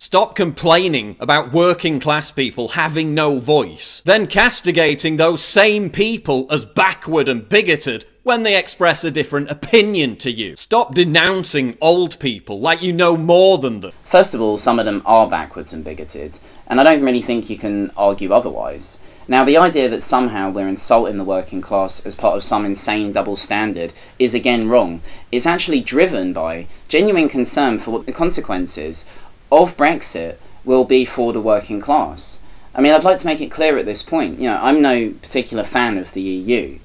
Stop complaining about working class people having no voice, then castigating those same people as backward and bigoted when they express a different opinion to you. Stop denouncing old people like you know more than them. First of all, some of them are backwards and bigoted, and I don't really think you can argue otherwise. Now, the idea that somehow we're insulting the working class as part of some insane double standard is again wrong. It's actually driven by genuine concern for what the consequences of Brexit will be for the working class. I mean, I'd like to make it clear at this point, I'm no particular fan of the EU.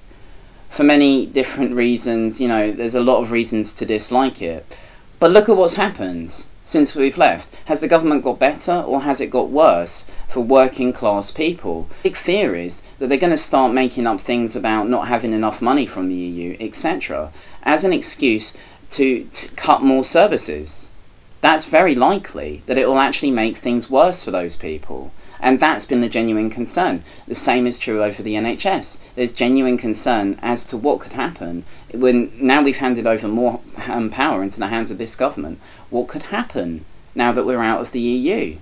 For many different reasons, there's a lot of reasons to dislike it. But look at what's happened since we've left. Has the government got better or has it got worse for working class people? Big fear is that they're going to start making up things about not having enough money from the EU, etc., as an excuse to cut more services. That's very likely that it will actually make things worse for those people. And that's been the genuine concern. The same is true over the NHS. There's genuine concern as to what could happen when now we've handed over more power into the hands of this government. What could happen now that we're out of the EU?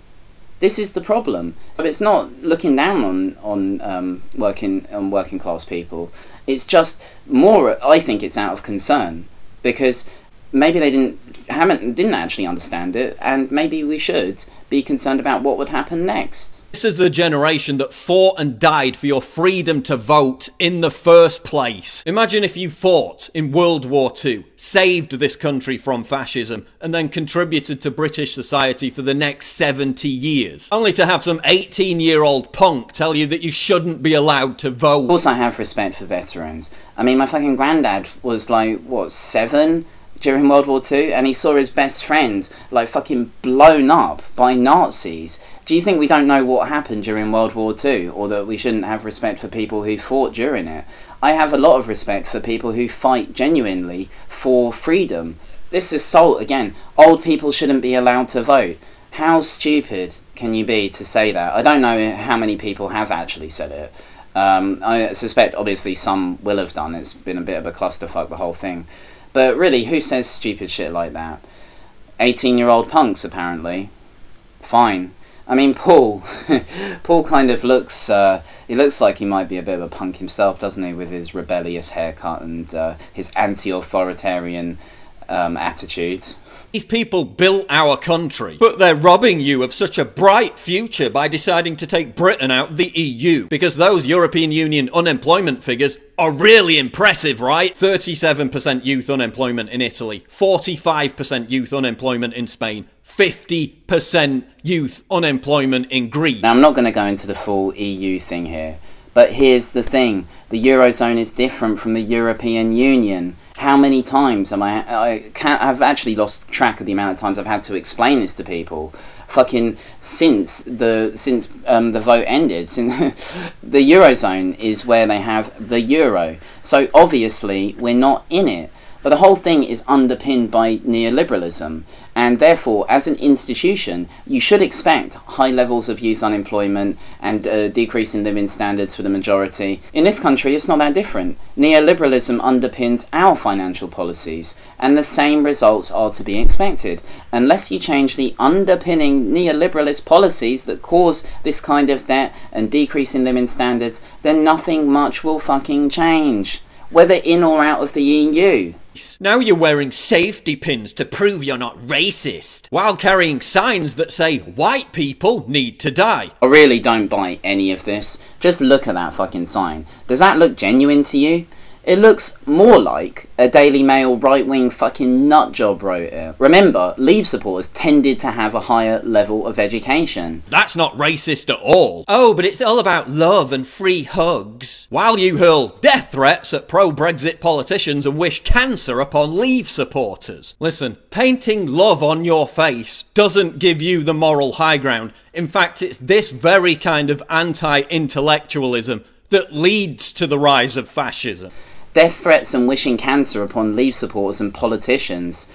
This is the problem. So it's not looking down on working class people. It's just more, I think it's out of concern, because maybe they didn't actually understand it, and maybe we should be concerned about what would happen next. This is the generation that fought and died for your freedom to vote in the first place. Imagine if you fought in World War II, saved this country from fascism, and then contributed to British society for the next 70 years, only to have some 18-year-old punk tell you that you shouldn't be allowed to vote. Of course I have respect for veterans. I mean, my fucking granddad was like, what, 7? During World War II, and he saw his best friend like fucking blown up by Nazis. Do you think we don't know what happened during World War II, or that we shouldn't have respect for people who fought during it? I have a lot of respect for people who fight genuinely for freedom. This assault again, old people shouldn't be allowed to vote. How stupid can you be to say that? I don't know how many people have actually said it. I suspect obviously some will have done. It's been a bit of a clusterfuck, the whole thing. But really, who says stupid shit like that? 18-year-old punks, apparently. Fine. I mean, Paul. Paul kind of looks, he looks like he might be a bit of a punk himself, doesn't he? With his rebellious haircut and his anti-authoritarian attitude. These people built our country, but they're robbing you of such a bright future by deciding to take Britain out of the EU, because those European Union unemployment figures are really impressive, right? 37% youth unemployment in Italy, 45% youth unemployment in Spain, 50% youth unemployment in Greece. Now, I'm not going to go into the full EU thing here, but here's the thing. The Eurozone is different from the European Union. How many times am I've actually lost track of the amount of times I've had to explain this to people. Fucking since the vote ended, the Eurozone is where they have the euro. So obviously we're not in it. But the whole thing is underpinned by neoliberalism, and therefore, as an institution, you should expect high levels of youth unemployment and decrease in living standards for the majority. In this country, it's not that different. Neoliberalism underpins our financial policies, and the same results are to be expected. Unless you change the underpinning neoliberalist policies that cause this kind of debt and decrease in living standards, then nothing much will fucking change, whether in or out of the EU. Now you're wearing safety pins to prove you're not racist, while carrying signs that say white people need to die. I really don't buy any of this. Just look at that fucking sign. Does that look genuine to you? It looks more like a Daily Mail right-wing fucking nutjob wrote it. Remember, Leave supporters tended to have a higher level of education. That's not racist at all. Oh, but it's all about love and free hugs. While you hurl death threats at pro-Brexit politicians and wish cancer upon Leave supporters. Listen, painting love on your face doesn't give you the moral high ground. In fact, it's this very kind of anti-intellectualism that leads to the rise of fascism. Death threats and wishing cancer upon Leave supporters and politicians.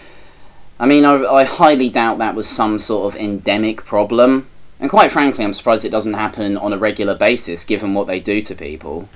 I mean, I highly doubt that was some sort of endemic problem. And quite frankly, I'm surprised it doesn't happen on a regular basis, given what they do to people.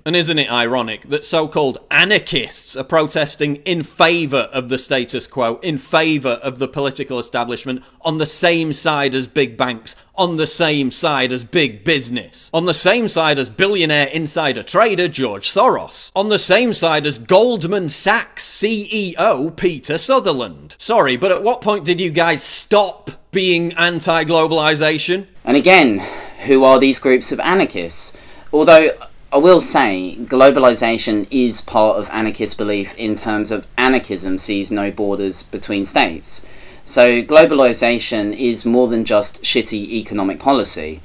And isn't it ironic that so-called anarchists are protesting in favour of the status quo, in favour of the political establishment, on the same side as big banks, on the same side as big business, on the same side as billionaire insider trader George Soros, on the same side as Goldman Sachs CEO Peter Sutherland? Sorry, but at what point did you guys stop being anti-globalisation? And again, who are these groups of anarchists? Although I will say globalisation is part of anarchist belief in terms of anarchism sees no borders between states. So globalisation is more than just shitty economic policy.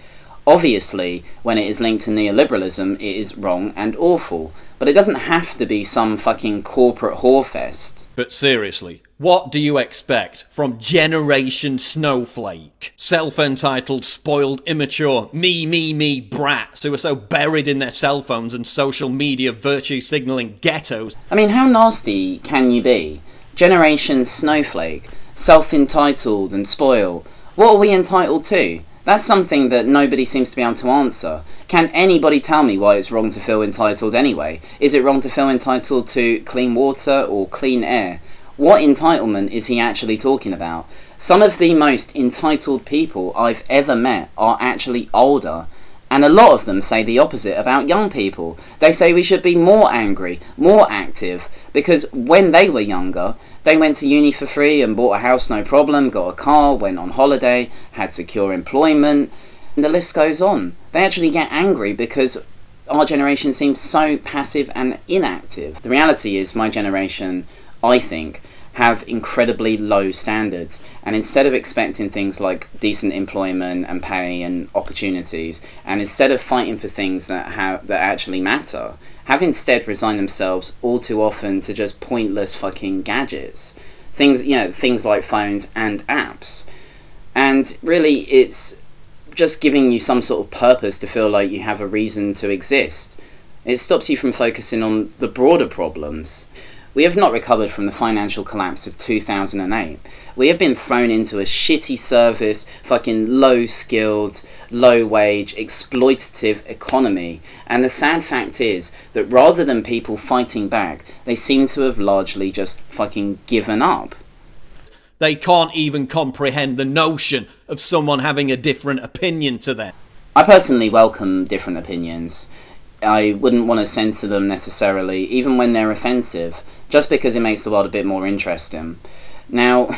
Obviously, when it is linked to neoliberalism, it is wrong and awful. But it doesn't have to be some fucking corporate whorefest. But seriously, what do you expect from Generation Snowflake? Self-entitled, spoiled, immature, me brats who are so buried in their cell phones and social media virtue signalling ghettos. I mean, how nasty can you be? Generation Snowflake, self-entitled and spoiled. What are we entitled to? That's something that nobody seems to be able to answer. Can anybody tell me why it's wrong to feel entitled anyway? Is it wrong to feel entitled to clean water or clean air? What entitlement is he actually talking about? Some of the most entitled people I've ever met are actually older, and a lot of them say the opposite about young people. They say we should be more angry, more active, because when they were younger, they went to uni for free and bought a house no problem, got a car, went on holiday, had secure employment, and the list goes on. They actually get angry because our generation seems so passive and inactive. The reality is my generation, I think, have incredibly low standards, and instead of expecting things like decent employment and pay and opportunities, and instead of fighting for things that actually matter, have instead resigned themselves all too often to just pointless fucking gadgets. Things, you know, things like phones and apps. And really, it's just giving you some sort of purpose to feel like you have a reason to exist. It stops you from focusing on the broader problems. We have not recovered from the financial collapse of 2008. We have been thrown into a shitty service, fucking low-skilled, low-wage, exploitative economy. And the sad fact is that rather than people fighting back, they seem to have largely just fucking given up. They can't even comprehend the notion of someone having a different opinion to them. I personally welcome different opinions. I wouldn't want to censor them necessarily, even when they're offensive, just because it makes the world a bit more interesting. Now,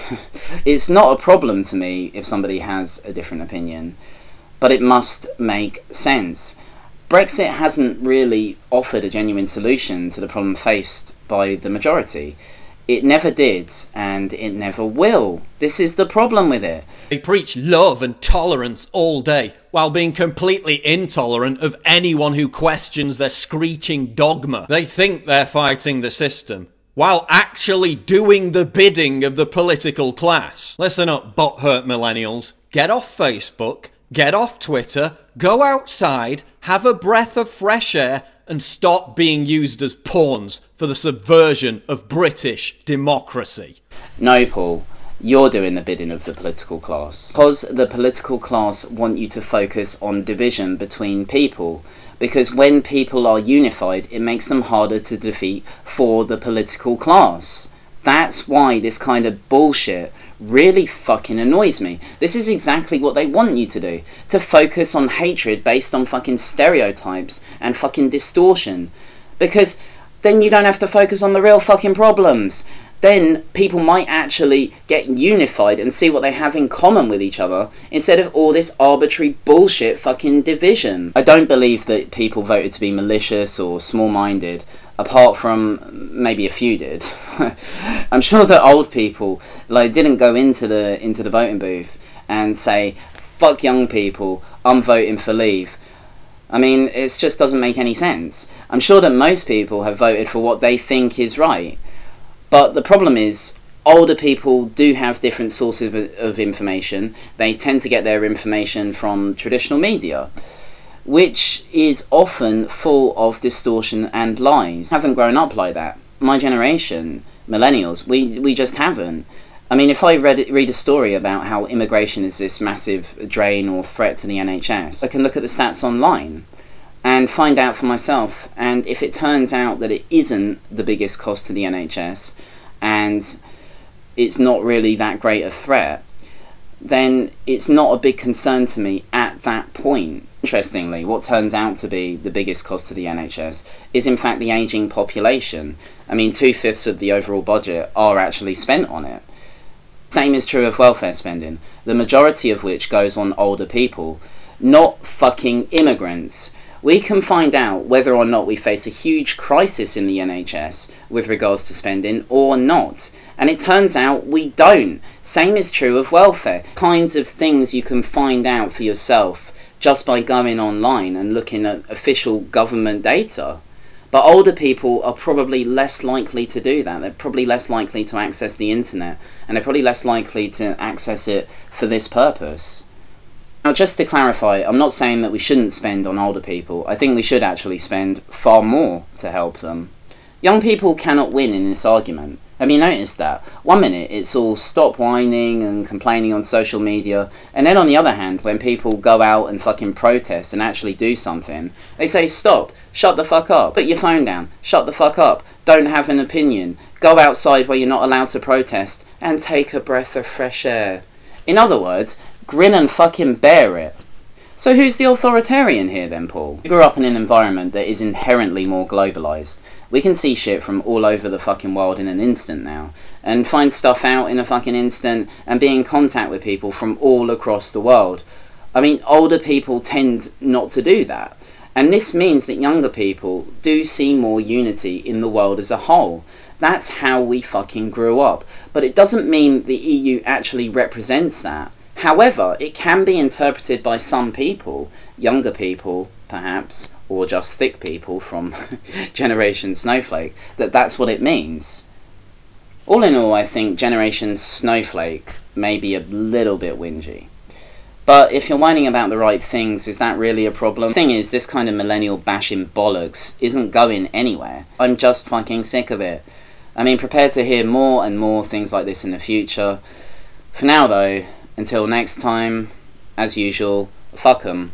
it's not a problem to me if somebody has a different opinion, but it must make sense. Brexit hasn't really offered a genuine solution to the problem faced by the majority. It never did, and it never will. This is the problem with it. They preach love and tolerance all day, while being completely intolerant of anyone who questions their screeching dogma. They think they're fighting the system, while actually doing the bidding of the political class. Listen up, butthurt millennials. Get off Facebook, get off Twitter, go outside, have a breath of fresh air, and stop being used as pawns for the subversion of British democracy. No, Paul. You're doing the bidding of the political class. Because the political class want you to focus on division between people. Because when people are unified, it makes them harder to defeat for the political class. That's why this kind of bullshit really fucking annoys me. This is exactly what they want you to do. To focus on hatred based on fucking stereotypes and fucking distortion. Because then you don't have to focus on the real fucking problems. Then people might actually get unified and see what they have in common with each other, instead of all this arbitrary bullshit fucking division. I don't believe that people voted to be malicious or small-minded, apart from maybe a few did. I'm sure that old people didn't go into the voting booth and say, "Fuck young people, I'm voting for Leave." I mean, it just doesn't make any sense. I'm sure that most people have voted for what they think is right. But the problem is, older people do have different sources of information. They tend to get their information from traditional media, which is often full of distortion and lies. I haven't grown up like that. My generation, millennials, we just haven't. I mean, if I read a story about how immigration is this massive drain or threat to the NHS, I can look at the stats online. and find out for myself. And if it turns out that it isn't the biggest cost to the NHS and it's not really that great a threat, then it's not a big concern to me at that point. Interestingly, what turns out to be the biggest cost to the NHS is in fact the ageing population. I mean, 2/5 of the overall budget are actually spent on it. Same is true of welfare spending, the majority of which goes on older people, not fucking immigrants. We can find out whether or not we face a huge crisis in the NHS with regards to spending or not. And it turns out we don't. Same is true of welfare. Kinds of things you can find out for yourself just by going online and looking at official government data. But older people are probably less likely to do that. They're probably less likely to access the internet, and they're probably less likely to access it for this purpose. Now, just to clarify, I'm not saying that we shouldn't spend on older people. I think we should actually spend far more to help them. Young people cannot win in this argument. Have you noticed that? One minute it's all stop whining and complaining on social media, and then on the other hand, when people go out and fucking protest and actually do something, they say stop, shut the fuck up, put your phone down, shut the fuck up, don't have an opinion, go outside where you're not allowed to protest, and take a breath of fresh air. In other words, grin and fucking bear it. So who's the authoritarian here then, Paul? We grew up in an environment that is inherently more globalised. We can see shit from all over the fucking world in an instant now, and find stuff out in a fucking instant, and be in contact with people from all across the world. I mean, older people tend not to do that. And this means that younger people do see more unity in the world as a whole. That's how we fucking grew up. But it doesn't mean the EU actually represents that. However, it can be interpreted by some people, younger people perhaps, or just thick people from Generation Snowflake, that that's what it means. All in all, I think Generation Snowflake may be a little bit whingy. But if you're whining about the right things, is that really a problem? The thing is, this kind of millennial bashing bollocks isn't going anywhere. I'm just fucking sick of it. I mean, prepare to hear more and more things like this in the future. For now though, until next time, as usual, fuck 'em.